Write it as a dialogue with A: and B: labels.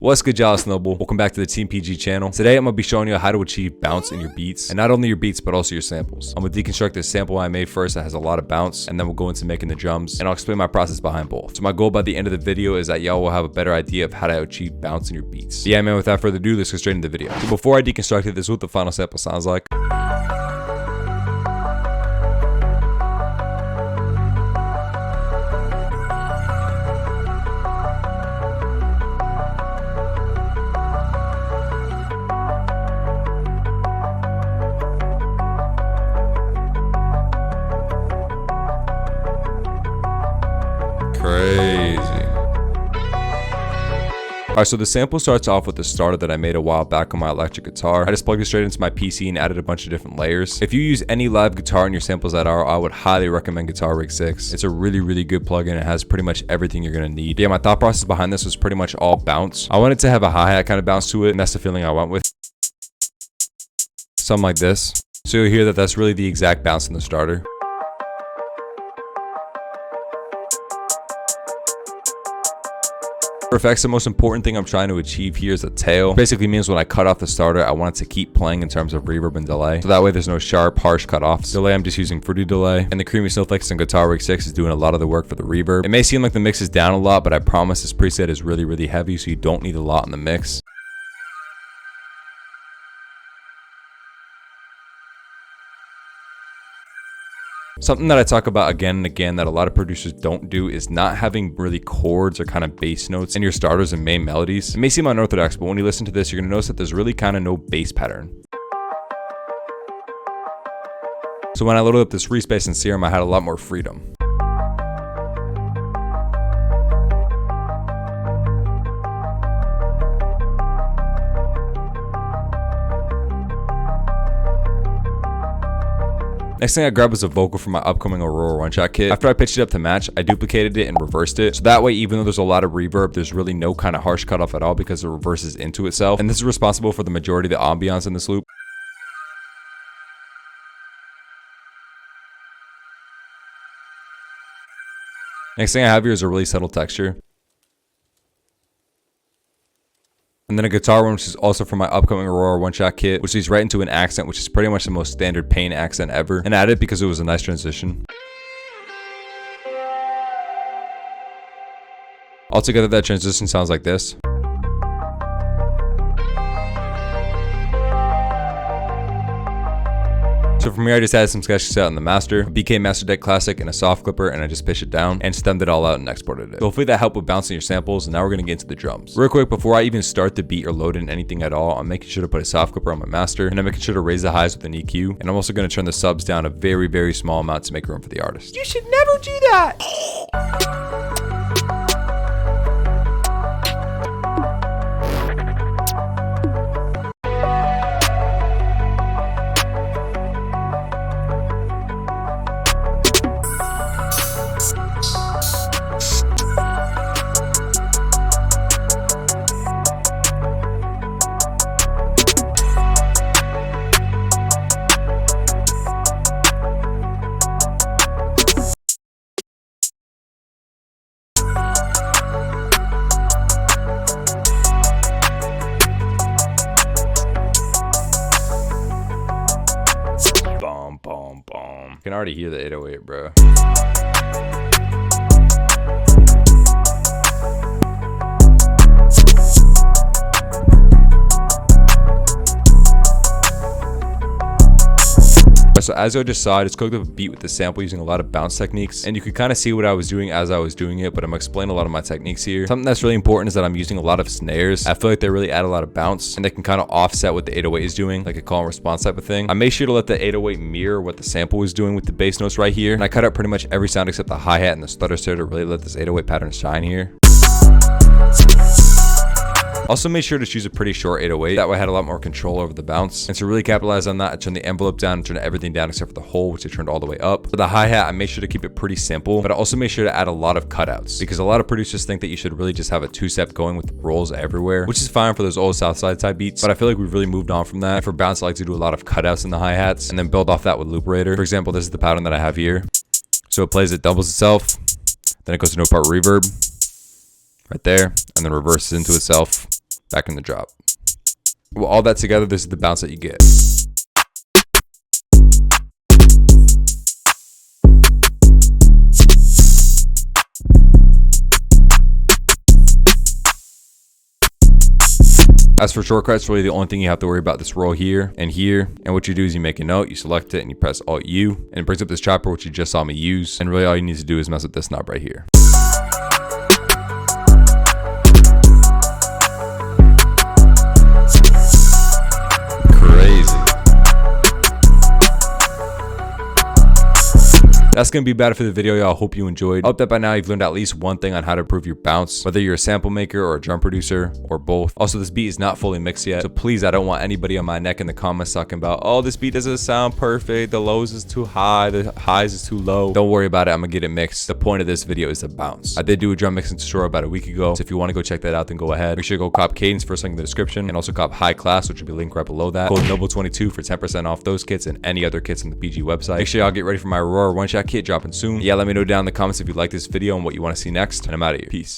A: What's good, y'all? It's Noble. Welcome back to the Team PG channel. Today I'm going to be showing you how to achieve bounce in your beats, and not only your beats but also your samples. I'm going to deconstruct this sample I made first that has a lot of bounce, and then we'll go into making the drums, and I'll explain my process behind both. So my goal by the end of the video is that y'all will have a better idea of how to achieve bounce in your beats. But yeah, man, without further ado, let's go straight into the video. So before I deconstruct it, this is what the final sample sounds like. Crazy. Alright, so the sample starts off with the starter that I made a while back on my electric guitar. I just plugged it straight into my PC and added a bunch of different layers. If you use any live guitar in your samples at all, I would highly recommend Guitar Rig 6. It's a really good plugin. It has pretty much everything you're gonna need. But yeah, my thought process behind this was pretty much all bounce. I wanted to have a hi-hat kind of bounce to it, and that's the feeling I went with. Something like this. So you'll hear that that's really the exact bounce in the starter. For effects, the most important thing I'm trying to achieve here is a tail. Basically means when I cut off the starter, I want it to keep playing in terms of reverb and delay. So that way there's no sharp, harsh cutoffs. Delay, I'm just using Fruity Delay. And the Creamy Snowflakes in Guitar Rig 6 is doing a lot of the work for the reverb. It may seem like the mix is down a lot, but I promise this preset is really heavy, so you don't need a lot in the mix. Something that I talk about again and again that a lot of producers don't do is not having really chords or kind of bass notes in your starters and main melodies. It may seem unorthodox, but when you listen to this, you're going to notice that there's really kind of no bass pattern. So when I loaded up this Respace and Serum, I had a lot more freedom. Next thing I grabbed was a vocal from my upcoming AURORA one-shot kit. After I pitched it up to match, I duplicated it and reversed it. So that way, even though there's a lot of reverb, there's really no kind of harsh cutoff at all because it reverses into itself. And this is responsible for the majority of the ambiance in this loop. Next thing I have here is a really subtle texture. And then a guitar one, which is also from my upcoming AURORA one-shot kit, which leads right into an accent, which is pretty much the most standard pain accent ever, and added because it was a nice transition. Altogether, that transition sounds like this. So from here, I just added some sketches out in the master, a BK Master Deck Classic, and a soft clipper, and I just pitched it down and stemmed it all out and exported it. So hopefully that helped with bouncing your samples, and now we're gonna get into the drums. Real quick, before I even start the beat or load in anything at all, I'm making sure to put a soft clipper on my master, and I'm making sure to raise the highs with an EQ, and I'm also gonna turn the subs down a very small amount to make room for the artist.
B: You should never do that!
A: I can already hear the 808, bro. So as I just saw, I just cooked up a beat with the sample using a lot of bounce techniques, and you could kind of see what I was doing as I was doing it, but I'm explaining a lot of my techniques here. Something that's really important is that I'm using a lot of snares. I feel like they really add a lot of bounce, and they can kind of offset what the 808 is doing, like a call and response type of thing. I made sure to let the 808 mirror what the sample was doing with the bass notes right here, and I cut out pretty much every sound except the hi-hat and the stutter snare to really let this 808 pattern shine here. Also made sure to choose a pretty short 808, that way I had a lot more control over the bounce. And to really capitalize on that, I turned the envelope down and turned everything down except for the hole, which I turned all the way up. For the hi-hat, I made sure to keep it pretty simple, but I also made sure to add a lot of cutouts, because a lot of producers think that you should really just have a two-step going with rolls everywhere, which is fine for those old Southside type beats, but I feel like we've really moved on from that. And for bounce, I like to do a lot of cutouts in the hi-hats and then build off that with looperator. For example, this is the pattern that I have here. So it plays, it doubles itself, then it goes to no part reverb right there, and then reverses into itself back in the drop. Well, all that together, this is the bounce that you get. As for shortcuts, really the only thing you have to worry about this roll here and here. And what you do is you make a note, you select it, and you press Alt U, and it brings up this chopper, which you just saw me use. And really all you need to do is mess with this knob right here. Crazy. That's going to be about it for the video, y'all. Hope you enjoyed. I hope that by now you've learned at least one thing on how to improve your bounce, whether you're a sample maker or a drum producer or both. Also, this beat is not fully mixed yet, so please, I don't want anybody on my neck in the comments talking about, oh, this beat doesn't sound perfect, the lows is too high, the highs is too low. Don't worry about it, I'm going to get it mixed. The point of this video is the bounce. I did do a drum mixing tutorial about a week ago, so if you want to go check that out, then go ahead. Make sure you go cop Cadence, first link in the description, and also cop High Class, which will be linked right below that. Code Noble22 for 10% off those kits and any other kits on the PG website. Make sure y'all get ready for my Aurora one-shot kit dropping soon. Yeah, let me know down in the comments if you like this video and what you want to see next, and I'm out of here. Peace.